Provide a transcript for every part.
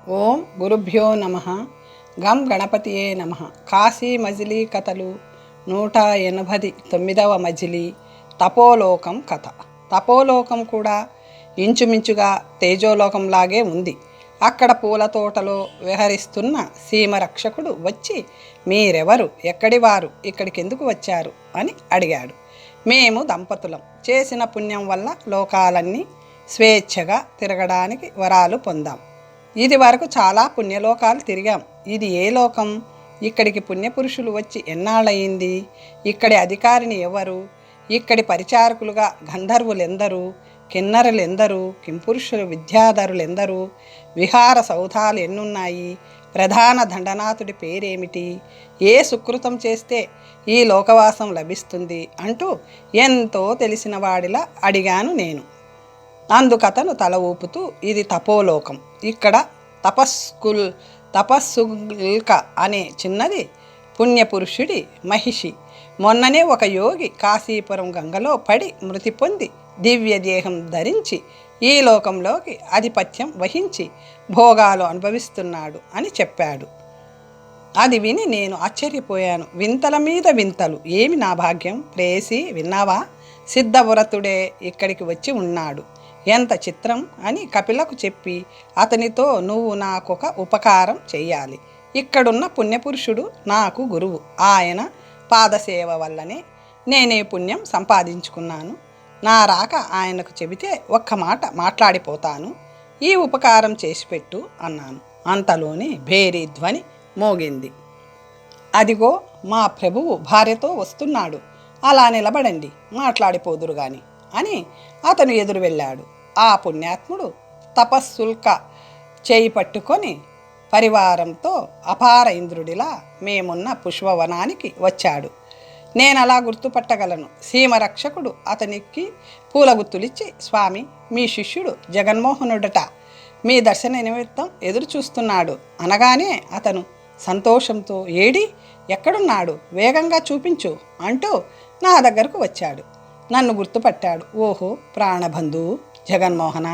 ఓం గురుభ్యో నమ. గం గణపతియే నమ. కాశీ మజిలీ కథలు 189వ మజిలీ తపోలోకం కథ. తపోలోకం కూడా ఇంచుమించుగా తేజోలోకంలాగే ఉంది. అక్కడ పూల తోటలో విహరిస్తున్న సీమరక్షకుడు వచ్చి, మీరెవరు, ఎక్కడివారు, ఇక్కడికెందుకు వచ్చారు అని అడిగాడు. మేము దంపతులం. చేసిన పుణ్యం వల్ల లోకాలన్నీ స్వేచ్ఛగా తిరగడానికి వరాలు పొందాం. ఇది వరకు చాలా పుణ్యలోకాలు తిరిగాం. ఇది ఏ లోకం? ఇక్కడికి పుణ్యపురుషులు వచ్చి ఎన్నాళ్ళయింది? ఇక్కడి అధికారిని ఎవరు? ఇక్కడి పరిచారకులుగా గంధర్వులెందరూ? కిన్నరులెందరూ? కింపురుషులు విద్యాధరులెందరూ? విహార సౌధాలు ఎన్నున్నాయి? ప్రధాన దండనాథుడి పేరేమిటి? ఏ సుకృతం చేస్తే ఈ లోకవాసం లభిస్తుంది అంటూ ఎంతో తెలిసిన వాడిలా అడిగాను నేను. అందుకతను తల ఊపుతూ, ఇది తపోలోకం. ఇక్కడ తపస్సుల్క అనే చిన్నది పుణ్యపురుషుడి మహిషి. మొన్ననే ఒక యోగి కాశీపురం గంగలో పడి మృతి పొంది దివ్య దేహం ధరించి ఈ లోకంలోకి ఆధిపత్యం వహించి భోగాలు అనుభవిస్తున్నాడు అని చెప్పాడు. అది విని నేను ఆశ్చర్యపోయాను. వింతల మీద వింతలు. ఏమి నా భాగ్యం! ప్రేసి, విన్నావా? సిద్ధవ్రతుడే ఇక్కడికి వచ్చి ఉన్నాడు. ఎంత చిత్రం అని కపిలకు చెప్పి, అతనితో నువ్వు నాకొక ఉపకారం చెయ్యాలి. ఇక్కడున్న పుణ్యపురుషుడు నాకు గురువు. ఆయన పాదసేవ వల్లనే నేనే పుణ్యం సంపాదించుకున్నాను. నా రాక ఆయనకు చెబితే ఒక్క మాట మాట్లాడిపోతాను. ఈ ఉపకారం చేసిపెట్టు అన్నాను. అంతలోనే భేరీ ధ్వని మోగింది. అదిగో మా ప్రభువు భార్యతో వస్తున్నాడు. అలా నిలబడండి, మాట్లాడిపోదురు గాని అని అతను ఎదురు వెళ్ళాడు. ఆ పుణ్యాత్ముడు తపస్సుల్క చేయి పట్టుకొని పరివారంతో అపార ఇంద్రుడిలా మేమున్న పుష్పవనానికి వచ్చాడు. నేనలా గుర్తుపట్టగలను. సీమరక్షకుడు అతనికి పూల గుత్తులిచ్చి, స్వామి, మీ శిష్యుడు జగన్మోహనుడట మీ దర్శన నిమిత్తం ఎదురు చూస్తున్నాడు అనగానే అతను సంతోషంతో, ఏడి, ఎక్కడున్నాడు, వేగంగా చూపించు అంటూ నా దగ్గరకు వచ్చాడు. నన్ను గుర్తుపట్టాడు. ఓహో, ప్రాణబంధువు జగన్మోహన,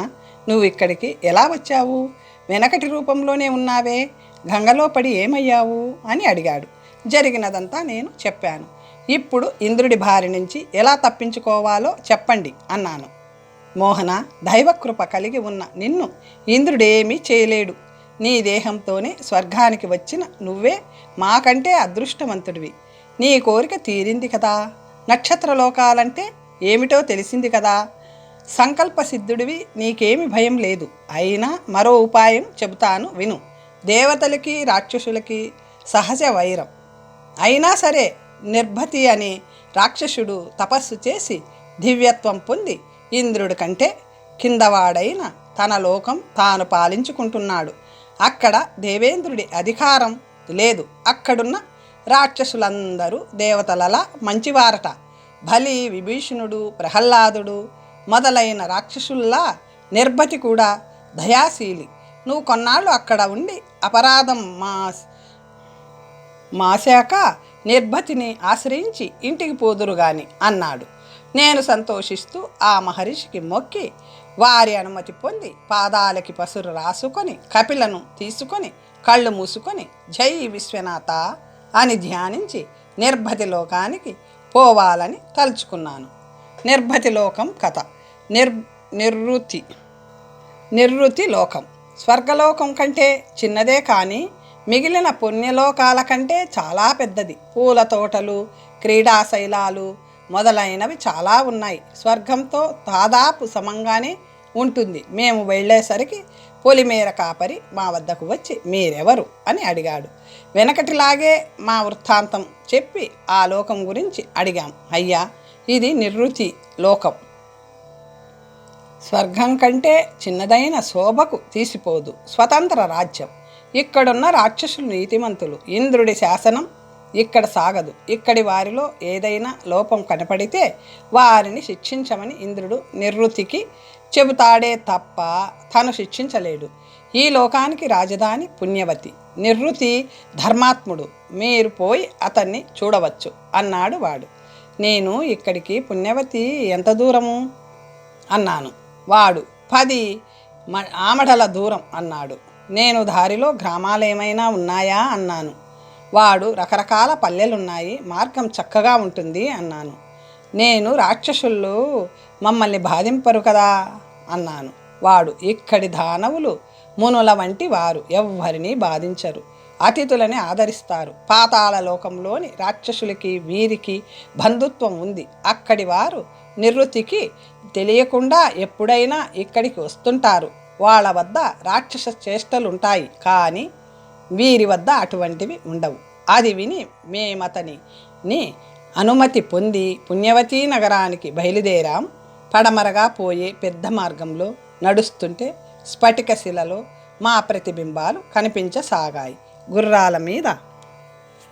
నువ్వు ఇక్కడికి ఎలా వచ్చావు? వెనకటి రూపంలోనే ఉన్నావే, గంగలో పడి ఏమయ్యావు అని అడిగాడు. జరిగినదంతా నేను చెప్పాను. ఇప్పుడు ఇంద్రుడి బారి నుంచి ఎలా తప్పించుకోవాలో చెప్పండి అన్నాను. మోహన, దైవకృప కలిగి ఉన్న నిన్ను ఇంద్రుడేమీ చేయలేడు. నీ దేహంతోనే స్వర్గానికి వచ్చిన నువ్వే మాకంటే అదృష్టవంతుడివి. నీ కోరిక తీరింది కదా. నక్షత్రలోకాలంటే ఏమిటో తెలిసింది కదా. సంకల్పసిద్ధుడివి, నీకేమి భయం లేదు. అయినా మరో ఉపాయం చెబుతాను విను. దేవతలకి రాక్షసులకి సహజ వైరం. అయినా సరే నిర్భతి అనే రాక్షసుడు తపస్సు చేసి దివ్యత్వం పొంది ఇంద్రుడి కంటే కిందవాడైన తన లోకం తాను పాలించుకుంటున్నాడు. అక్కడ దేవేంద్రుడి అధికారం లేదు. అక్కడున్న రాక్షసులందరూ దేవతలలా మంచివారట. బలి, విభీషణుడు, ప్రహ్లాదుడు మొదలైన రాక్షసుల్లా నిర్భతి కూడా దయాశీలి. నువ్వు కొన్నాళ్ళు అక్కడ ఉండి అపరాధం మాశాక నిర్భతిని ఆశ్రయించి ఇంటికి పోదురుగాని అన్నాడు. నేను సంతోషిస్తూ ఆ మహర్షికి మొక్కి వారి అనుమతి పొంది పాదాలకి పసురు రాసుకొని కపిలను తీసుకొని కళ్ళు మూసుకొని జై విశ్వనాథ అని ధ్యానించి నిర్భతి లోకానికి పోవాలని తలుచుకున్నాను. నిర్భతి లోకం కథ. నిర్వృతి లోకం స్వర్గలోకం కంటే చిన్నదే, కానీ మిగిలిన పుణ్యలోకాల కంటే చాలా పెద్దది. పూల తోటలు, క్రీడాశైలాలు మొదలైనవి చాలా ఉన్నాయి. స్వర్గంతో దాదాపు సమంగానే ఉంటుంది. మేము వెళ్ళేసరికి పొలిమేర కాపరి మా వద్దకు వచ్చి, మీరెవరు అని అడిగాడు. వెనకటిలాగే మా వృత్తాంతం చెప్పి ఆ లోకం గురించి అడిగాం. అయ్యా, ఇది నిర్వృతి లోకం. స్వర్గం కంటే చిన్నదైన శోభకు తీసిపోదు. స్వతంత్ర రాజ్యం. ఇక్కడున్న రాక్షసులు నీతిమంతులు. ఇంద్రుడి శాసనం ఇక్కడ సాగదు. ఇక్కడి వారిలో ఏదైనా లోపం కనపడితే వారిని శిక్షించమని ఇంద్రుడు నిర్వృతికి చెబుతాడే తప్ప తను శిక్షించలేడు. ఈ లోకానికి రాజధాని పుణ్యవతి. నిర్వృతి ధర్మాత్ముడు. మీరు పోయి అతన్ని చూడవచ్చు అన్నాడు వాడు. నేను ఇక్కడికి పుణ్యవతి ఎంత దూరము అన్నాను. వాడు 10 ఆమడల దూరం అన్నాడు. నేను దారిలో గ్రామాలేమైనా ఉన్నాయా అన్నాను. వాడు రకరకాల పల్లెలున్నాయి, మార్గం చక్కగా ఉంటుంది అన్నాను. నేను రాక్షసులు మమ్మల్ని బాధింపరు కదా అన్నాను. వాడు ఇక్కడి దానవులు మునుల వంటి వారు ఎవ్వరినీ బాధించరు, అతిథులని ఆదరిస్తారు. పాతాళ లోకంలోని రాక్షసులకి వీరికి బంధుత్వం ఉంది. అక్కడి వారు నివృత్తికి తెలియకుండా ఎప్పుడైనా ఇక్కడికి వస్తుంటారు. వాళ్ళ వద్ద రాక్షస చేష్టలుంటాయి, కానీ వీరి వద్ద అటువంటివి ఉండవు. అది విని మేమతని అనుమతి పొంది పుణ్యవతీ నగరానికి బయలుదేరాం. పడమరగా పోయే పెద్ద మార్గంలో నడుస్తుంటే స్ఫటిక శిలలో మా ప్రతిబింబాలు కనిపించసాగాయి. గుర్రాల మీద,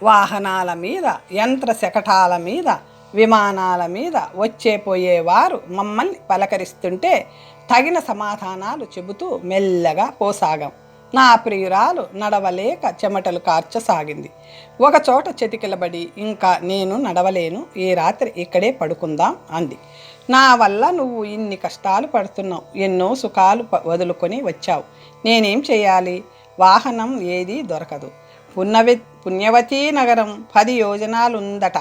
వాహనాల మీద, యంత్ర శకటాల మీద, విమానాల మీద వచ్చే పోయేవారు మమ్మల్ని పలకరిస్తుంటే తగిన సమాధానాలు చెబుతూ మెల్లగా పోసాగాం. నా ప్రియురాలు నడవలేక చెమటలు కార్చసాగింది. ఒకచోట చతికిలబడి, ఇంకా నేను నడవలేను, ఈ రాత్రి ఇక్కడే పడుకుందాం అంది. నా వల్ల నువ్వు ఇన్ని కష్టాలు పడుతున్నావు, ఎన్నో సుఖాలు వదులుకొని వచ్చావు, నేనేం చేయాలి? వాహనం ఏదీ దొరకదు. పుణ్యవతీ నగరం 10 యోజనాలుందట,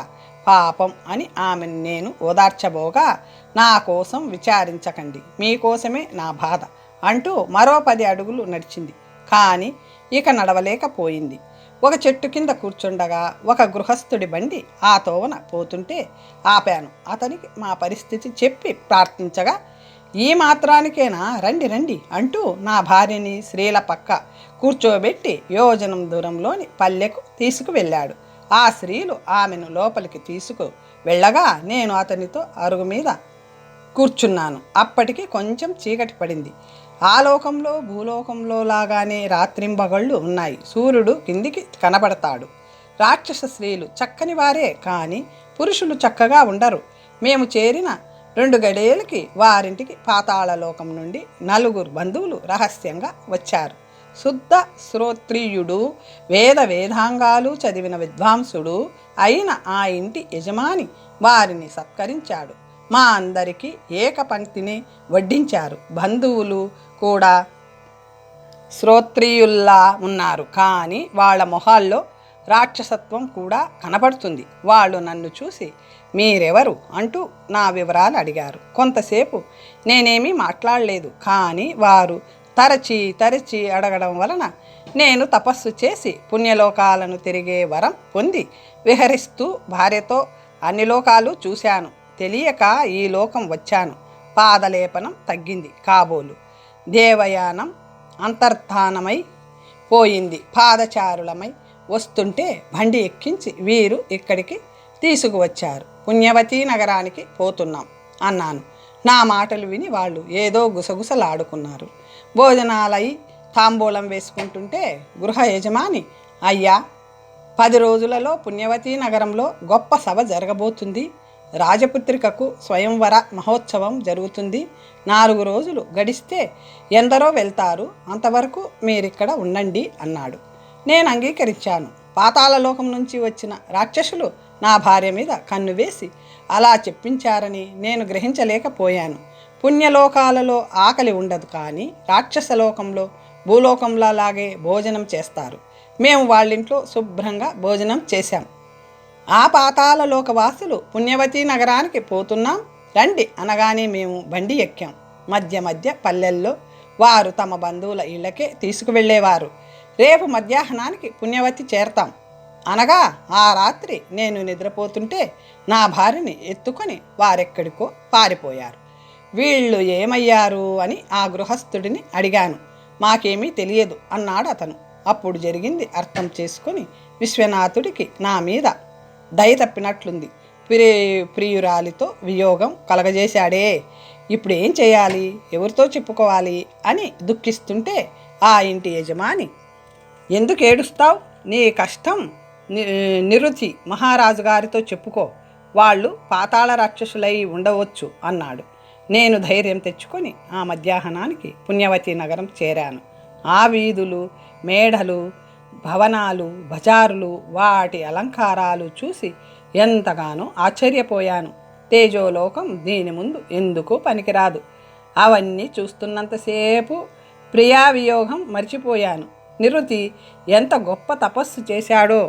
పాపం అని ఆమెను నేను ఓదార్చబోగా, నా కోసం విచారించకండి, మీకోసమే నా బాధ అంటూ మరో 10 అడుగులు నడిచింది. కానీ ఇక నడవలేకపోయింది. ఒక చెట్టు కింద కూర్చుండగా ఒక గృహస్థుడి బండి ఆ తోవన పోతుంటే ఆపాను. అతనికి మా పరిస్థితి చెప్పి ప్రార్థించగా, ఈ మాత్రానికేనా, రండి రండి అంటూ నా భార్యని స్త్రీల పక్క కూర్చోబెట్టి యోజనం దూరంలోని పల్లెకు తీసుకువెళ్ళాడు. ఆ స్త్రీలు ఆమెను లోపలికి తీసుకు వెళ్ళగా నేను అతనితో అరుగు మీద కూర్చున్నాను. అప్పటికి కొంచెం చీకటి పడింది. ఆ లోకంలో భూలోకంలో లాగానే రాత్రింబగళ్ళు ఉన్నాయి. సూర్యుడు కిందికి కనబడతాడు. రాక్షస స్త్రీలు చక్కని వారే, కానీ పురుషులు చక్కగా ఉండరు. మేము చేరిన 2 గడియలకి వారింటికి పాతాళలోకం నుండి 4 బంధువులు రహస్యంగా వచ్చారు. శుద్ధ శ్రోత్రియుడు, వేదాంగాలు చదివిన విద్వాంసుడు అయిన ఆ ఇంటి యజమాని వారిని సత్కరించాడు. మా అందరికీ ఏకపంక్తిని వడ్డించారు. బంధువులు కూడా శ్రోత్రియుల్లా ఉన్నారు, కానీ వాళ్ళ మొహాల్లో రాక్షసత్వం కూడా కనబడుతుంది. వాళ్ళు నన్ను చూసి మీరెవరు అంటూ నా వివరాలు అడిగారు. కొంతసేపు నేనేమీ మాట్లాడలేదు, కానీ వారు తరచి అడగడం వలన నేను తపస్సు చేసి పుణ్యలోకాలను తిరిగే వరం పొంది విహరిస్తూ భార్యతో అన్ని లోకాలు చూశాను. తెలియక ఈ లోకం వచ్చాను. పాదలేపనం తగ్గింది కాబోలు. దేవయానం అంతర్ధానమై పోయింది. పాదచారులమై వస్తుంటే బండి ఎక్కించి వీరు ఇక్కడికి తీసుకువచ్చారు. పుణ్యవతీ నగరానికి పోతున్నాం అన్నాను. నా మాటలు విని వాళ్ళు ఏదో గుసగుసలాడుకున్నారు. భోజనాలై తాంబూలం వేసుకుంటుంటే గృహ యజమాని, అయ్యా, 10 రోజులలో పుణ్యవతీ నగరంలో గొప్ప సభ జరగబోతుంది. రాజపుత్రికకు స్వయంవర మహోత్సవం జరుగుతుంది. 4 రోజులు గడిస్తే ఎందరో వెళ్తారు, అంతవరకు మీరిక్కడ ఉండండి అన్నాడు. నేను అంగీకరించాను. పాతాళలోకం నుంచి వచ్చిన రాక్షసులు నా భార్య మీద కన్ను వేసి అలా చెప్పించారని నేను గ్రహించలేకపోయాను. పుణ్యలోకాలలో ఆకలి ఉండదు, కానీ రాక్షసలోకంలో భూలోకంలో లాగే భోజనం చేస్తారు. మేము వాళ్ళింట్లో శుభ్రంగా భోజనం చేశాం. ఆ పాతాళ లోకవాసులు పుణ్యవతీ నగరానికి పోతున్నాం రండి అనగానే మేము బండి ఎక్కాం. మధ్య పల్లెల్లో వారు తమ బంధువుల ఇళ్ళకే తీసుకువెళ్ళేవారు. రేపు మధ్యాహ్నానికి పుణ్యవతి చేరతాం అనగా ఆ రాత్రి నేను నిద్రపోతుంటే నా భార్యని ఎత్తుకొని వారెక్కడికో పారిపోయారు. వీళ్ళు ఏమయ్యారు అని ఆ గృహస్థుడిని అడిగాను. మాకేమీ తెలియదు అన్నాడు అతను. అప్పుడు జరిగింది అర్థం చేసుకొని విశ్వనాథుడికి నా మీద దయ తప్పినట్లుంది. ప్రియురాలితో వియోగం కలగజేశాడే, ఇప్పుడు ఏం చేయాలి, ఎవరితో చెప్పుకోవాలి అని దుఃఖిస్తుంటే ఆ ఇంటి యజమాని, ఎందుకు ఏడుస్తావు, నీ కష్టం నిరుతి మహారాజు గారితో చెప్పుకో, వాళ్ళు పాతాళ రాక్షసులై ఉండవచ్చు అన్నాడు. నేను ధైర్యం తెచ్చుకొని ఆ మధ్యాహ్నానికి పుణ్యవతి నగరం చేరాను. ఆ వీధులు, మేడలు, భవనాలు, బజారులు, వాటి అలంకారాలు చూసి ఎంతగానో ఆశ్చర్యపోయాను. తేజోలోకం దీని ముందు ఎందుకు పనికిరాదు. అవన్నీ చూస్తున్నంతసేపు ప్రియావియోగం మర్చిపోయాను. నిరుతి ఎంత గొప్ప తపస్సు చేశాడో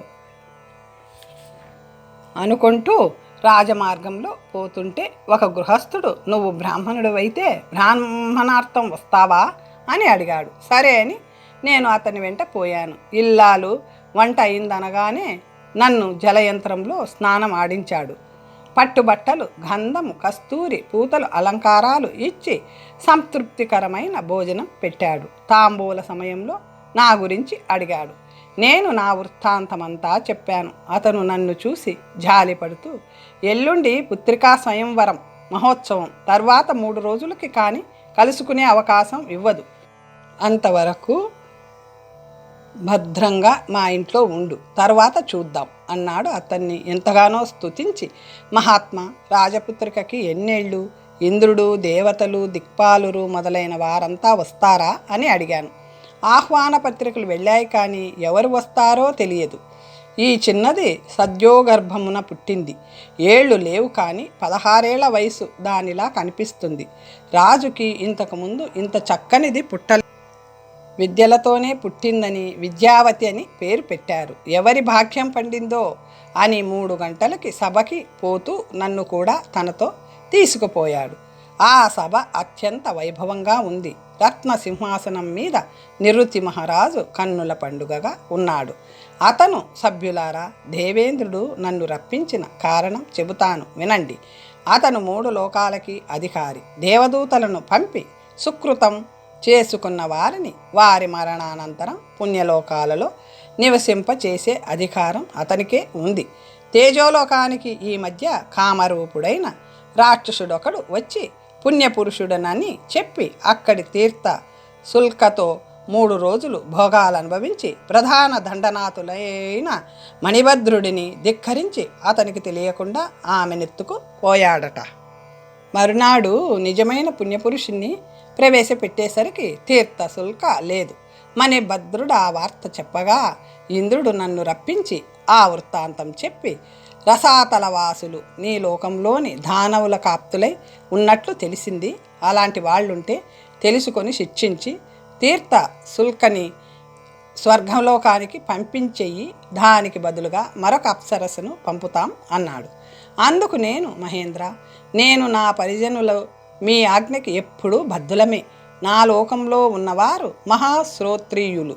అనుకుంటూ రాజమార్గంలో పోతుంటే ఒక గృహస్థుడు, నువ్వు బ్రాహ్మణుడివైతే బ్రాహ్మణార్థం వస్తావా అని అడిగాడు. సరే అని నేను అతని వెంట పోయాను. ఇల్లాలు వంట అయిందనగానే నన్ను జలయంత్రంలో స్నానం ఆడించాడు. పట్టుబట్టలు, గంధము, కస్తూరి, పూతలు, అలంకారాలు ఇచ్చి సంతృప్తికరమైన భోజనం పెట్టాడు. తాంబూల సమయంలో నా గురించి అడిగాడు. నేను నా వృత్తాంతమంతా చెప్పాను. అతను నన్ను చూసి జాలిపడుతూ, ఎల్లుండి పుత్రికా స్వయంవరం మహోత్సవం, తర్వాత 3 రోజులకి కానీ కలుసుకునే అవకాశం ఇవ్వదు. అంతవరకు భద్రంగా మా ఇంట్లో ఉండు, తర్వాత చూద్దాం అన్నాడు. అతన్ని ఎంతగానో స్తుతించి, మహాత్మా, రాజపుత్రికకి ఎన్నేళ్ళు? ఇంద్రుడు, దేవతలు, దిక్పాలురు మొదలైన వారంతా వస్తారా అని అడిగాను. ఆహ్వాన పత్రికలు వెళ్ళాయి, కానీ ఎవరు వస్తారో తెలియదు. ఈ చిన్నది సద్యోగర్భమున పుట్టింది. ఏళ్ళు లేవు, కానీ 16 ఏళ్ల వయసు దానిలా కనిపిస్తుంది. రాజుకి ఇంతకుముందు ఇంత చక్కనిది పుట్టలేదు. విద్యలతోనే పుట్టిందని విద్యావతి అని పేరు పెట్టారు. ఎవరి భాగ్యం పండిందో అని 3 గంటలకి సభకి పోతూ నన్ను కూడా తనతో తీసుకుపోయాడు. ఆ సభ అత్యంత వైభవంగా ఉంది. రత్న సింహాసనం మీద నిరుతి మహారాజు కన్నుల పండుగగా ఉన్నాడు. అతను, సభ్యులారా, దేవేంద్రుడు నన్ను రప్పించిన కారణం చెబుతాను వినండి. అతను 3 లోకాలకి అధికారి. దేవదూతలను పంపి సుకృతం చేసుకున్న వారిని వారి మరణానంతరం పుణ్యలోకాలలో నివసింపచేసే అధికారం అతనికే ఉంది. తేజోలోకానికి ఈ మధ్య కామరూపుడైన రాక్షసుడొకడు వచ్చి పుణ్యపురుషుడనని చెప్పి అక్కడి తీర్థ శుల్కతో 3 రోజులు భోగాలనుభవించి ప్రధాన దండనాథులైన మణిభద్రుడిని ధిక్కరించి అతనికి తెలియకుండా ఆమెనెత్తుకు పోయాడట. మరునాడు నిజమైన పుణ్యపురుషుణ్ణి ప్రవేశపెట్టేసరికి తీర్థశుల్క లేదు. మణిభద్రుడు ఆ వార్త చెప్పగా ఇంద్రుడు నన్ను రప్పించి ఆ వృత్తాంతం చెప్పి, రసాతలవాసులు నీ లోకంలోని దానవుల కాప్తులై ఉన్నట్లు తెలిసింది. అలాంటి వాళ్ళుంటే తెలుసుకొని శిక్షించి తీర్థ శుల్కని స్వర్గలోకానికి పంపించెయ్యి, దానికి బదులుగా మరొక అప్సరసను పంపుతాం అన్నాడు. అందుకు నేను, మహేంద్ర, నేను నా పరిజనులు మీ ఆజ్ఞకి ఎప్పుడూ బద్ధులమే. నా లోకంలో ఉన్నవారు మహాశ్రోత్రియులు,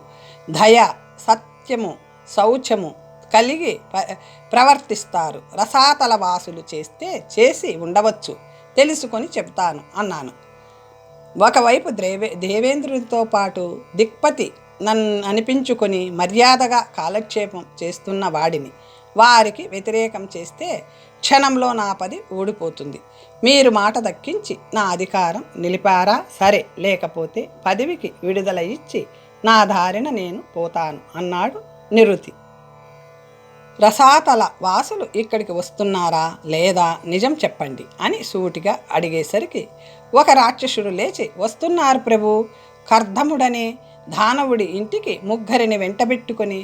దయ, సత్యము, శౌచము కలిగి ప్రవర్తిస్తారు. రసాతల వాసులు చేసి ఉండవచ్చు, తెలుసుకొని చెప్తాను అన్నాను. ఒకవైపు దేవేంద్రుడితో పాటు దిక్పతి నన్ను అనిపించుకొని మర్యాదగా కాలక్షేపం చేస్తున్న వాడిని. వారికి వ్యతిరేకం చేస్తే క్షణంలో నా పది ఊడిపోతుంది. మీరు మాట దక్కించి నా అధికారం నిలిపారా సరే, లేకపోతే పదవికి విడుదల ఇచ్చి నా దారిన నేను పోతాను అన్నాడు నిరుతి. రసాతల వాసులు ఇక్కడికి వస్తున్నారా లేదా నిజం చెప్పండి అని సూటిగా అడిగేసరికి ఒక రాక్షసుడు లేచి, వస్తున్నారు ప్రభు. కర్ధముడనే దానవుడి ఇంటికి 3 వెంటబెట్టుకుని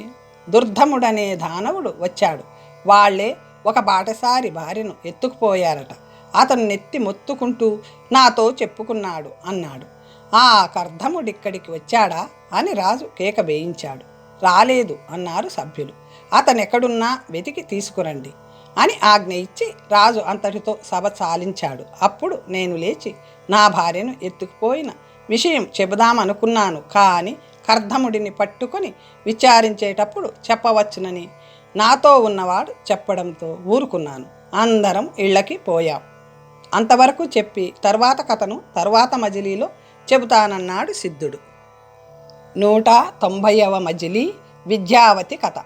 దుర్ధముడనే దానవుడు వచ్చాడు. వాళ్లే ఒక బాటసారి భార్యను ఎత్తుకుపోయారట. అతను నెత్తి మొత్తుకుంటూ నాతో చెప్పుకున్నాడు అన్నాడు. ఆ కర్ధముడిక్కడికి వచ్చాడా అని రాజు కేక వేయించాడు. రాలేదు అన్నారు సభ్యులు. అతనెక్కడున్నా వెతికి తీసుకురండి అని ఆజ్ఞ ఇచ్చి రాజు అంతటితో సభ చాలించాడు. అప్పుడు నేను లేచి నా భార్యను ఎత్తుకుపోయిన విషయం చెబుదామనుకున్నాను. కానీ కర్ధముడిని పట్టుకొని విచారించేటప్పుడు చెప్పవచ్చునని నాతో ఉన్నవాడు చెప్పడంతో ఊరుకున్నాను. అందరం ఇళ్ళకి పోయాం. అంతవరకు చెప్పి తర్వాత కథను తర్వాత మజిలీలో చెబుతానన్నాడు సిద్ధుడు. 190వ మజిలీ విద్యావతి కథ.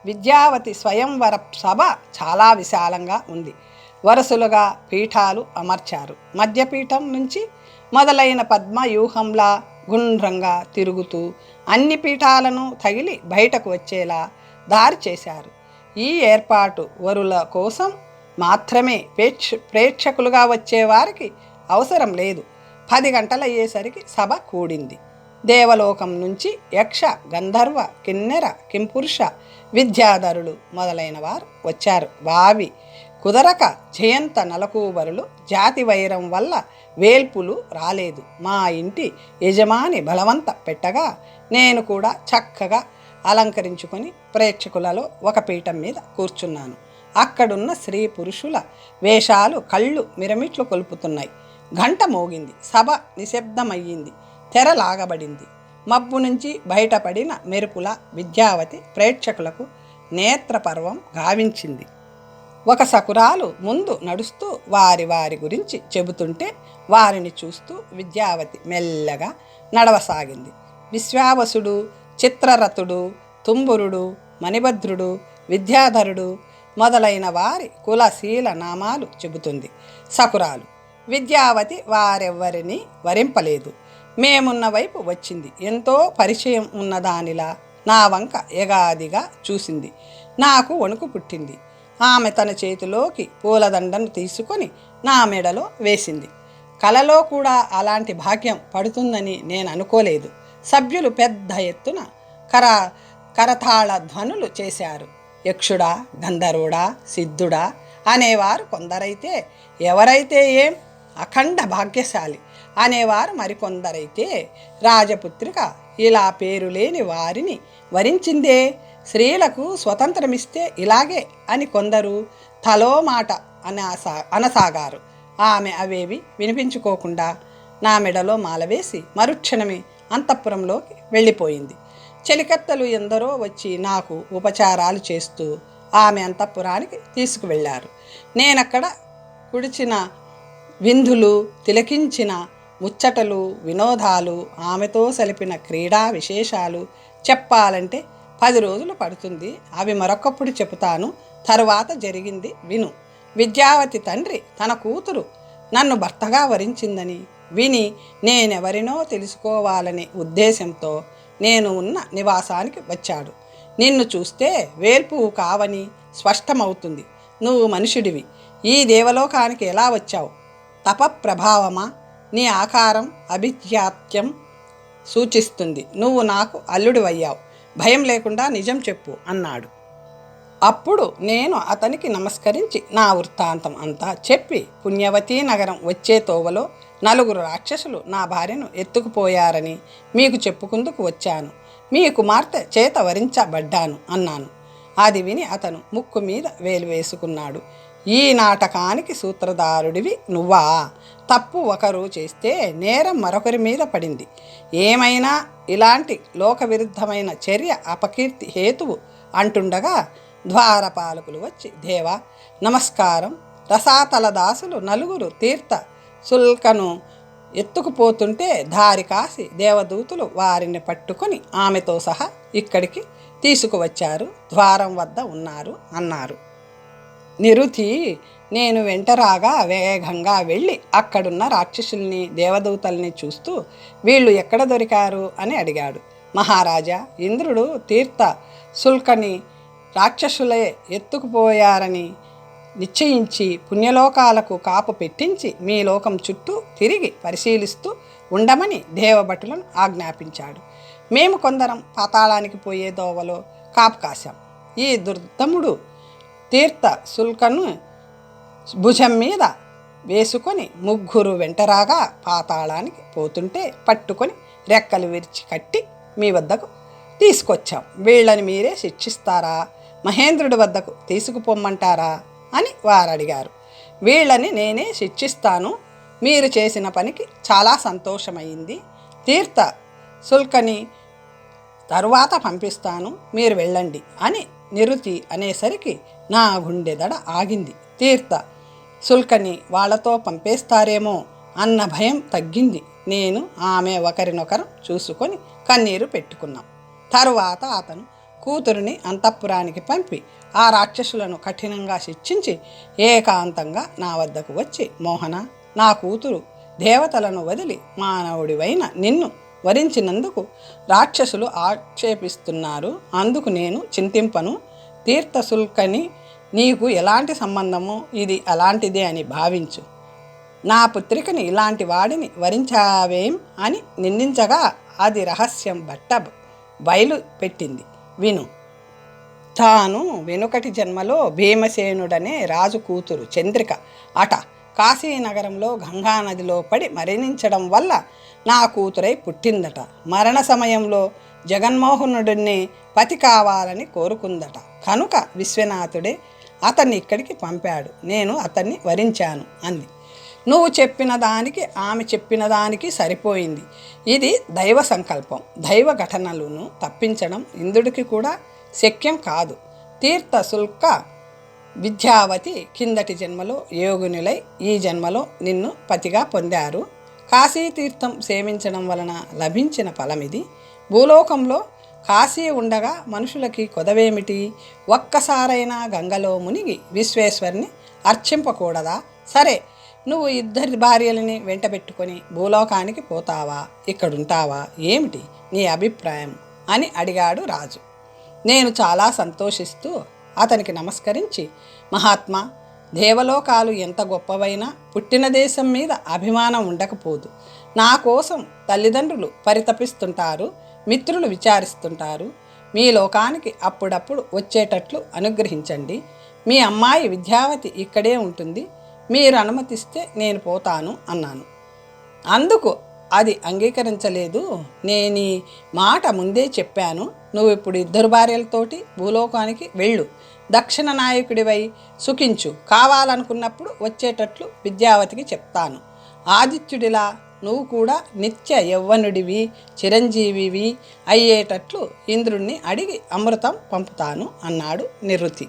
విద్యావతి స్వయంవర సభ చాలా విశాలంగా ఉంది. వరుసలుగా పీఠాలు అమర్చారు. మధ్యపీఠం నుంచి మొదలైన పద్మవ్యూహంలా గుండ్రంగా తిరుగుతూ అన్ని పీఠాలను తగిలి బయటకు వచ్చేలా దారి చేశారు. ఈ ఏర్పాటు వరుల కోసం మాత్రమే, ప్రేక్షకులుగా వచ్చేవారికి అవసరం లేదు. 10 గంటలయ్యేసరికి సభ కూడింది. దేవలోకం నుంచి యక్ష, గంధర్వ, కిన్నెర, కింపురుష, విద్యాధరులు మొదలైన వారు వచ్చారు. వావి కుదరక జయంత నలకూబరులు జాతి వైరం వల్ల వేల్పులు రాలేదు. మా ఇంటి యజమాని బలవంత పెట్టగా నేను కూడా చక్కగా అలంకరించుకొని ప్రేక్షకులలో ఒక పీఠం మీద కూర్చున్నాను. అక్కడున్న స్త్రీ పురుషుల వేషాలు కళ్ళు మిరమిట్లు కొలుపుతున్నాయి. గంట మోగింది. సభ నిశ్శబ్దమయ్యింది. తెర లాగబడింది. మబ్బు నుంచి బయటపడిన మెరుపుల విద్యావతి ప్రేక్షకులకు నేత్రపర్వం గావించింది. ఒక సకురాలు ముందు నడుస్తూ వారి వారి గురించి చెబుతుంటే వారిని చూస్తూ విద్యావతి మెల్లగా నడవసాగింది. విశ్వావసుడు, చిత్రరథుడు, తుంబురుడు, మణిభద్రుడు, విద్యాధరుడు మొదలైన వారి కులశీల నామాలు చెబుతుంది సకురాలు. విద్యావతి వారెవ్వరినీ వరింపలేదు. మేమున్న వైపు వచ్చింది. ఎంతో పరిచయం ఉన్నదానిలా నా వంక ఎగాదిగా చూసింది. నాకు వణుకు పుట్టింది. ఆమె తన చేతిలోకి పూలదండను తీసుకొని నా మెడలో వేసింది. కలలో కూడా అలాంటి భాగ్యం పడుతుందని నేను అనుకోలేదు. సభ్యులు పెద్ద ఎత్తున కరతాళ ధ్వనులు చేశారు. యక్షుడా, గంధర్వుడా, సిద్ధుడా అనేవారు కొందరైతే, ఎవరైతే ఏం అఖండ భాగ్యశాలి అనేవారు మరికొందరైతే, రాజపుత్రిక ఇలా పేరు లేని వారిని వరించిందే, స్త్రీలకు స్వతంత్రమిస్తే ఇలాగే అని కొందరు తలో మాట అనసాగారు. ఆమె అవేవి వినిపించుకోకుండా నా మెడలో మాలవేసి మరుక్షణమే అంతఃపురంలోకి వెళ్ళిపోయింది. చెలికత్తలు ఎందరో వచ్చి నాకు ఉపచారాలు చేస్తూ ఆమె అంతఃపురానికి తీసుకువెళ్ళారు. నేనక్కడ కుడిచిన విందులు, తిలకించిన ముచ్చటలు, వినోదాలు, ఆమెతో సలిపిన క్రీడా విశేషాలు చెప్పాలంటే 10 రోజులు పడుతుంది. అవి మరొకప్పుడు చెబుతాను. తరువాత జరిగింది విను. విద్యావతి తండ్రి తన కూతురు నన్ను భర్తగా వరించిందని విని నేనెవరినో తెలుసుకోవాలనే ఉద్దేశంతో నేను ఉన్న నివాసానికి వచ్చాడు. నిన్ను చూస్తే వేల్పువు కావని స్పష్టమవుతుంది. నువ్వు మనుషుడివి. ఈ దేవలోకానికి ఎలా వచ్చావు? తపప్రభావమా? నీ ఆకారం అభిజాత్యం సూచిస్తుంది. నువ్వు నాకు అల్లుడివయ్యావు. భయం లేకుండా నిజం చెప్పు అన్నాడు. అప్పుడు నేను అతనికి నమస్కరించి నా వృత్తాంతం అంతా చెప్పి, పుణ్యవతీ నగరం వచ్చే తోవలో 4 రాక్షసులు నా భార్యను ఎత్తుకుపోయారని మీకు చెప్పుకుందుకు వచ్చాను. మీ కుమార్తె చేత వరించబడ్డాను అన్నాను. అది విని అతను ముక్కు మీద వేలు వేసుకున్నాడు. ఈ నాటకానికి సూత్రధారుడివి నువ్వా? తప్పు ఒకరు చేస్తే నేరం మరొకరి మీద పడింది. ఏమైనా ఇలాంటి లోకవిరుద్ధమైన చర్య అపకీర్తి హేతువు అంటుండగా ద్వారపాలకులు వచ్చి, దేవా నమస్కారం. రసాతలదాసులు 4 తీర్థ శుల్కను ఎత్తుకుపోతుంటే దారి కాసి దేవదూతులు వారిని పట్టుకొని ఆమెతో సహా ఇక్కడికి తీసుకువచ్చారు. ద్వారం వద్ద ఉన్నారు అన్నారు. నిరుతి నేను వెంటరాగా వేగంగా వెళ్ళి అక్కడున్న రాక్షసుల్ని, దేవదూతల్ని చూస్తూ వీళ్ళు ఎక్కడ దొరికారు అని అడిగాడు. మహారాజా, ఇంద్రుడు తీర్థ శుల్కని రాక్షసులే ఎత్తుకుపోయారని నిశ్చయించి పుణ్యలోకాలకు కాపు పెట్టించి మీ లోకం చుట్టూ తిరిగి పరిశీలిస్తూ ఉండమని దేవభటులను ఆజ్ఞాపించాడు. మేము కొందరం పాతాళానికి పోయే దోవలో కాపు కాశాం. ఈ దుర్దముడు తీర్థ శుల్కను భుజం మీద వేసుకొని 3 వెంటరాగా పాతాళానికి పోతుంటే పట్టుకొని రెక్కలు విరిచి కట్టి మీ వద్దకు తీసుకొచ్చాం. వీళ్ళని మీరే శిక్షిస్తారా, మహేంద్రుడి వద్దకు తీసుకుపోమ్మంటారా అని వారు అడిగారు. వీళ్ళని నేనే శిక్షిస్తాను. మీరు చేసిన పనికి చాలా సంతోషమైంది. తీర్థ శుల్కని తరువాత పంపిస్తాను, మీరు వెళ్ళండి అని నిరుతి అనేసరికి నా గుండె దడ ఆగింది. తీర్థ శుల్కని వాళ్లతో పంపేస్తారేమో అన్న భయం తగ్గింది. నేను ఆమె ఒకరినొకరు చూసుకొని కన్నీరు పెట్టుకున్నాం. తరువాత అతను కూతురిని అంతఃపురానికి పంపి ఆ రాక్షసులను కఠినంగా శిక్షించి ఏకాంతంగా నా వద్దకు వచ్చి, మోహన, నా కూతురు దేవతలను వదిలి మానవుడివైన నిన్ను వరించినందుకు రాక్షసులు ఆక్షేపిస్తున్నారు. అందుకు నేను చింతింపను. తీర్థశుల్కని నీకు ఎలాంటి సంబంధమో ఇది అలాంటిదే అని భావించు. నా పుత్రికని ఇలాంటి వాడిని వరించావేం అని నిందించగా అది రహస్యం బయలు పెట్టింది. విను. తాను వెనుకటి జన్మలో భీమసేనుడనే రాజు కూతురు చంద్రిక అట కాశీనగరంలో గంగానదిలో పడి మరణించడం వల్ల నా కూతురై పుట్టిందట. మరణ సమయంలో జగన్మోహనుడిని పతి కావాలని కోరుకుందట. కనుక విశ్వనాథుడే అతన్ని ఇక్కడికి పంపాడు. నేను అతన్ని వరించాను అంది. నువ్వు చెప్పిన దానికి ఆమె చెప్పిన దానికి సరిపోయింది. ఇది దైవ సంకల్పం. దైవ ఘటనలను తప్పించడం ఇంద్రుడికి కూడా శక్యం కాదు. తీర్థ శుల్క విద్యావతి కిందటి జన్మలో యోగునులై ఈ జన్మలో నిన్ను పతిగా పొందారు. కాశీతీర్థం సేవించడం వలన లభించిన ఫలమిది. భూలోకంలో కాశీ ఉండగా మనుషులకి కొదవేమిటి? ఒక్కసారైనా గంగలో మునిగి విశ్వేశ్వరుని అర్చింపకూడదా? సరే, నువ్వు 2 భార్యలని వెంటబెట్టుకొని భూలోకానికి పోతావా, ఇక్కడుంటావా, ఏమిటి నీ అభిప్రాయం అని అడిగాడు రాజు. నేను చాలా సంతోషిస్తూ అతనికి నమస్కరించి, మహాత్మా, దేవలోకాలు ఎంత గొప్పవైనా పుట్టిన దేశం మీద అభిమానం ఉండకపోదు. నా కోసం తల్లిదండ్రులు పరితపిస్తుంటారు, మిత్రులు విచారిస్తుంటారు. మీ లోకానికి అప్పుడప్పుడు వచ్చేటట్లు అనుగ్రహించండి. మీ అమ్మాయి విద్యావతి ఇక్కడే ఉంటుంది. మీరు అనుమతిస్తే నేను పోతాను అన్నాను. అందుకు అది అంగీకరించలేదు. నేనీ మాట ముందే చెప్పాను. నువ్వు ఇప్పుడు 2 భార్యలతోటి భూలోకానికి వెళ్ళు. దక్షిణ నాయకుడివై సుఖించు. కావాలనుకున్నప్పుడు వచ్చేటట్లు విద్యావతికి చెప్తాను. ఆదిత్యుడిలా నువ్వు కూడా నిత్య యవ్వనుడివి, చిరంజీవివి అయ్యేటట్లు ఇంద్రుణ్ణి అడిగి అమృతం పంపుతాను అన్నాడు నిరుతి.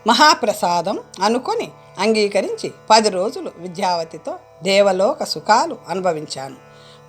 మహాప్రసాదం అనుకొని అంగీకరించి 10 రోజులు విద్యావతితో దేవలోక సుఖాలు అనుభవించాను.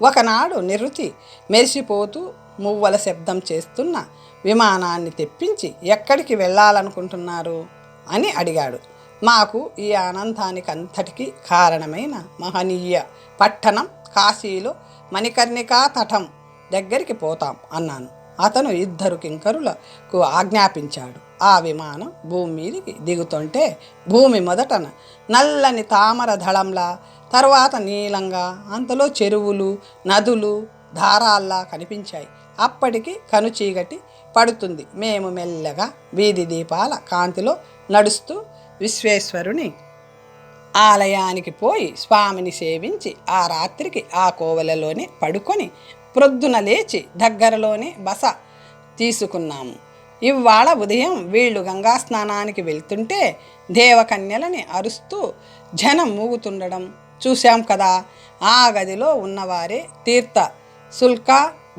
ఒకనాడు నిరుతి మెరిసిపోతూ మువ్వల శబ్దం చేస్తున్న విమానాన్ని తెప్పించి ఎక్కడికి వెళ్ళాలనుకుంటున్నారు అని అడిగాడు. మాకు ఈ ఆనందానికి అంతటికీ కారణమైన మహనీయ పట్టణం కాశీలో మణికర్ణికా తటం దగ్గరికి పోతాం అన్నాను. అతను 2 కింకరులకు ఆజ్ఞాపించాడు. ఆ విమానం భూమి మీదికి దిగుతుంటే భూమి మొదటన నల్లని తామర దళంలా, తర్వాత నీలంగా, అంతలో చెరువులు, నదులు, ధారాల్లా కనిపించాయి. అప్పటికి కనుచీకటి పడుతుంది. మేము మెల్లగా వీధి దీపాల కాంతిలో నడుస్తూ విశ్వేశ్వరుని ఆలయానికి పోయి స్వామిని సేవించి ఆ రాత్రికి ఆ కోవెలలోనే పడుకొని ప్రొద్దున లేచి దగ్గరలోనే బస తీసుకున్నాము. ఇవాళ ఉదయం వీళ్ళు గంగా స్నానానికి వెళ్తుంటే దేవకన్యలని అరుస్తూ జనం మూగుతుండడం చూశాం కదా. ఆ గదిలో ఉన్నవారే తీర్థ శుల్క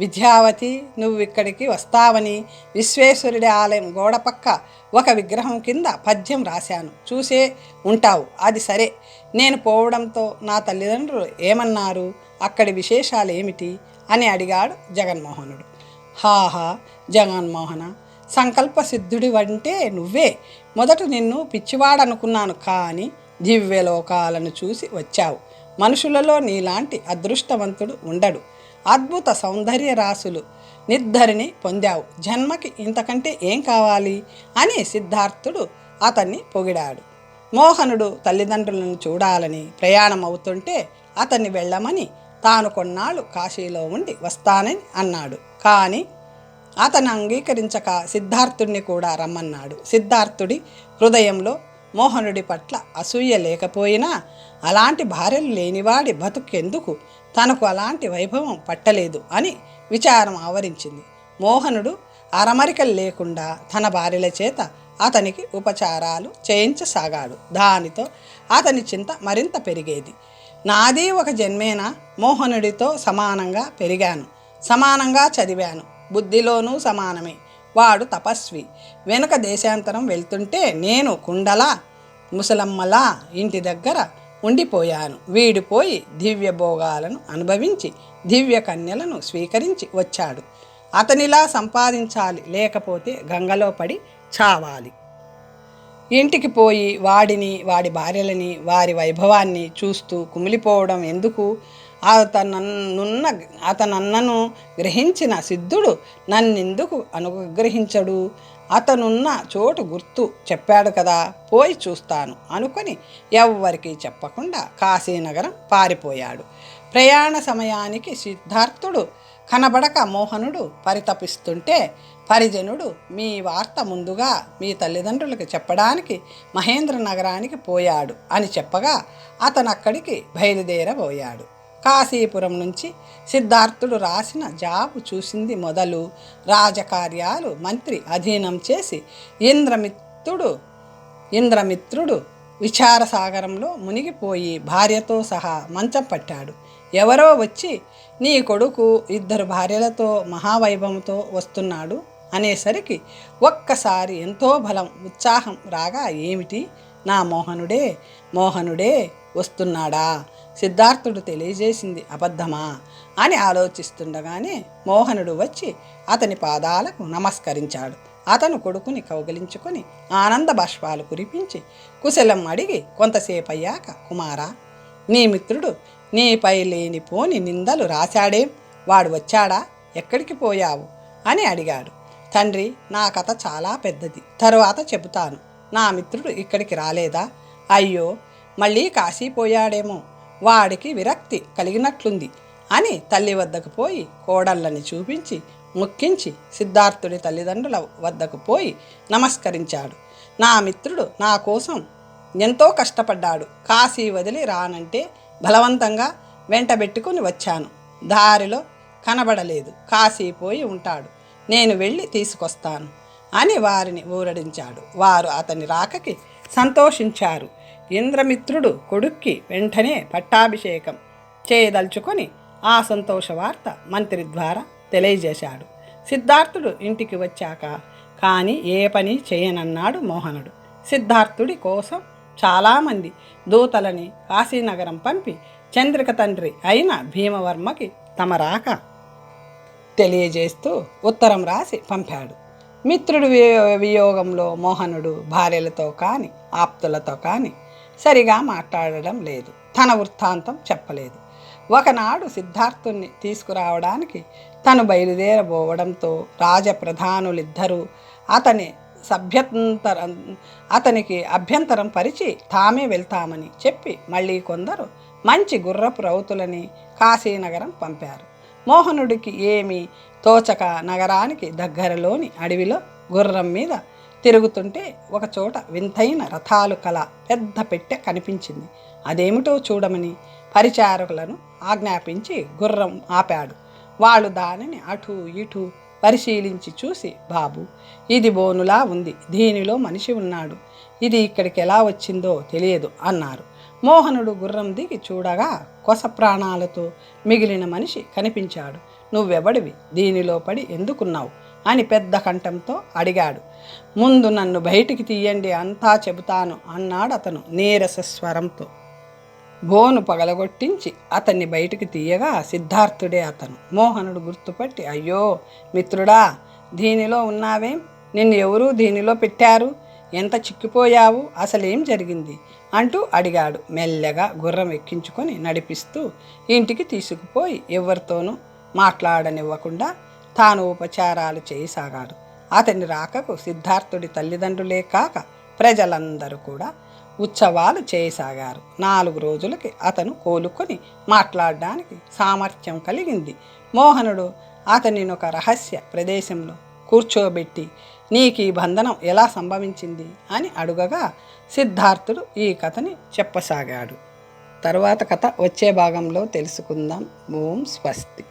విద్యావతి నువ్వు ఇక్కడికి వస్తావని విశ్వేశ్వరుడి ఆలయం గోడపక్క ఒక విగ్రహం కింద పద్యం రాశాను, చూసే ఉంటావు. అది సరే, నేను పోవడంతో నా తల్లిదండ్రులు ఏమన్నారు? అక్కడి విశేషాలు ఏమిటి అని అడిగాడు జగన్మోహనుడు. హాహా జగన్మోహన, సంకల్ప సిద్ధుడి అంటే నువ్వే. మొదట నిన్ను పిచ్చివాడనుకున్నాను, కానీ దివ్యలోకాలను చూసి వచ్చావు. మనుషులలో నీలాంటి అదృష్టవంతుడు ఉండడు. అద్భుత సౌందర్య రాశులు నిర్ధరిని పొందావు. జన్మకి ఇంతకంటే ఏం కావాలి అని సిద్ధార్థుడు అతన్ని పొగిడాడు. మోహనుడు తల్లిదండ్రులను చూడాలని ప్రయాణం అవుతుంటే అతన్ని వెళ్ళమని తాను కొన్నాళ్ళు కాశీలో ఉండి వస్తానని అన్నాడు. కానీ అతను అంగీకరించక సిద్ధార్థుడిని కూడా రమ్మన్నాడు. సిద్ధార్థుడి హృదయంలో మోహనుడి పట్ల అసూయ లేకపోయినా అలాంటి భార్యలు లేనివాడి బతుకెందుకు, తనకు అలాంటి వైభవం పట్టలేదు అని విచారం ఆవరించింది. మోహనుడు అరమరికలు లేకుండా తన భార్యల చేత అతనికి ఉపచారాలు చేయించసాగాడు. దానితో అతని చింత మరింత పెరిగేది. నాది ఒక జన్మేనా? మోహనుడితో సమానంగా పెరిగాను, సమానంగా చదివాను, బుద్ధిలోనూ సమానమే. వాడు తపస్వి. వెనుక దేశాంతరం వెళ్తుంటే నేను కుండలా ముసలమ్మలా ఇంటి దగ్గర ఉండిపోయాను. వీడిపోయి దివ్య భోగాలను అనుభవించి దివ్య కన్యలను స్వీకరించి వచ్చాడు. అతనిలా సంపాదించాలి, లేకపోతే గంగలో పడి చావాలి. ఇంటికి పోయి వాడిని, వాడి భార్యలని, వారి వైభవాన్ని చూస్తూ కుమిలిపోవడం ఎందుకు? అతనన్నను గ్రహించిన సిద్ధుడు నన్నెందుకు అనుగ్రహించడు? అతనున్న చోటు గుర్తు చెప్పాడు కదా, పోయి చూస్తాను అనుకొని ఎవ్వరికీ చెప్పకుండా కాశీనగరం పారిపోయాడు. ప్రయాణ సమయానికి సిద్ధార్థుడు కనబడక మోహనుడు పరితపిస్తుంటే పరిజనుడు మీ వార్త ముందుగా మీ తల్లిదండ్రులకు చెప్పడానికి మహేంద్ర నగరానికి పోయాడు అని చెప్పగా అతను అక్కడికి బయలుదేరబోయాడు. కాశీపురం నుంచి సిద్ధార్థుడు రాసిన జాబు చూసింది మొదలు రాజకార్యాలు మంత్రి అధీనం చేసి ఇంద్రమిత్రుడు విచారసాగరంలో మునిగిపోయి భార్యతో సహా మంచం పట్టాడు. ఎవరో వచ్చి నీ కొడుకు 2 భార్యలతో మహావైభవంతో వస్తున్నాడు అనేసరికి ఒక్కసారి ఎంతో బలం ఉత్సాహం రాగా ఏమిటి, నా మోహనుడే వస్తున్నాడా, సిద్ధార్థుడు తెలియజేసింది అబద్ధమా అని ఆలోచిస్తుండగానే మోహనుడు వచ్చి అతని పాదాలకు నమస్కరించాడు. అతను కొడుకుని కౌగిలించుకొని ఆనంద బాష్పాలు కురిపించి కుశలం అడిగి కొంతసేపు అయ్యాక, కుమారా, నీ మిత్రుడు నీపై లేనిపోని నిందలు రాశాడేం, వాడు వచ్చాడా, ఎక్కడికి పోయావు అని అడిగాడు. తండ్రి, నా కథ చాలా పెద్దది, తరువాత చెబుతాను. నా మిత్రుడు ఇక్కడికి రాలేదా? అయ్యో, మళ్ళీ కాశీపోయాడేమో, వాడికి విరక్తి కలిగినట్లుంది అని తల్లి వద్దకు పోయి కోడళ్ళని చూపించి ముక్కించి సిద్ధార్థుడి తల్లిదండ్రుల వద్దకు పోయి నమస్కరించాడు. నా మిత్రుడు నా కోసం ఎంతో కష్టపడ్డాడు. కాశీ వదిలి రానంటే బలవంతంగా వెంటబెట్టుకుని వచ్చాను. దారిలో కనబడలేదు, కాశీ పోయి ఉంటాడు, నేను వెళ్ళి తీసుకొస్తాను అని వారిని ఊరడించాడు. వారు అతని రాకకి సంతోషించారు. ఇంద్రమిత్రుడు కొడుక్కి వెంటనే పట్టాభిషేకం చేయదలుచుకొని ఆ సంతోష వార్త మంత్రి ద్వారా తెలియజేశాడు. సిద్ధార్థుడు ఇంటికి వచ్చాక కానీ ఏ పని చేయనన్నాడు మోహనుడు. సిద్ధార్థుడి కోసం చాలామంది దూతలని కాశీనగరం పంపి చంద్రిక తండ్రి అయిన భీమవర్మకి తమ రాక తెలియజేస్తూ ఉత్తరం రాసి పంపాడు. మిత్రుడి వియోగంలో మోహనుడు భార్యలతో కానీ ఆప్తులతో కానీ సరిగా మాట్లాడడం లేదు. తన వృత్తాంతం చెప్పలేదు. ఒకనాడు సిద్ధార్థుణ్ణి తీసుకురావడానికి తను బయలుదేరబోవడంతో రాజప్రధానులిద్దరూ అతనికి అభ్యంతరం పరిచి తామే వెళ్తామని చెప్పి మళ్ళీ కొందరు మంచి గుర్రపు రౌతులని కాశీనగరం పంపారు. మోహనుడికి ఏమీ తోచక నగరానికి దగ్గరలోని అడవిలో గుర్రం మీద తిరుగుతుంటే ఒకచోట వింతైన రథాలు కల పెద్ద పెట్టె కనిపించింది. అదేమిటో చూడమని పరిచారకులను ఆజ్ఞాపించి గుర్రం ఆపాడు. వాళ్ళు దానిని అటు ఇటు పరిశీలించి చూసి, బాబు, ఇది బోనులా ఉంది, దీనిలో మనిషి ఉన్నాడు, ఇది ఇక్కడికి ఎలా వచ్చిందో తెలియదు అన్నారు. మోహనుడు గుర్రం దిగి చూడగా కొస ప్రాణాలతో మిగిలిన మనిషి కనిపించాడు. నువ్వెవడివి, దీనిలో పడి ఎందుకున్నావు అని పెద్ద కంఠంతో అడిగాడు. ముందు నన్ను బయటికి తీయండి, అంతా చెబుతాను అన్నాడు అతను నీరస స్వరంతో. బోను పగలగొట్టించి అతన్ని బయటికి తీయగా సిద్ధార్థుడే అతను. మోహనుడు గుర్తుపట్టి, అయ్యో మిత్రుడా, దీనిలో ఉన్నావేం, నిన్ను ఎవరూ దీనిలో పెట్టారు, ఎంత చిక్కిపోయావు, అసలేం జరిగింది అంటూ అడిగాడు. మెల్లగా గుర్రం ఎక్కించుకొని నడిపిస్తూ ఇంటికి తీసుకుపోయి ఎవరితోనూ మాట్లాడనివ్వకుండా తాను ఉపచారాలు చేయసాగాడు. అతని రాకకు సిద్ధార్థుడి తల్లిదండ్రులే కాక ప్రజలందరూ కూడా ఉత్సవాలు చేయసాగారు. 4 రోజులకి అతను కోలుకొని మాట్లాడడానికి సామర్థ్యం కలిగింది. మోహనుడు అతనిని ఒక రహస్య ప్రదేశంలో కూర్చోబెట్టి, నీకు ఈ బంధనం ఎలా సంభవించింది అని అడుగగా సిద్ధార్థుడు ఈ కథని చెప్పసాగాడు. తరువాత కథ వచ్చే భాగంలో తెలుసుకుందాం. ఓం స్వస్తి.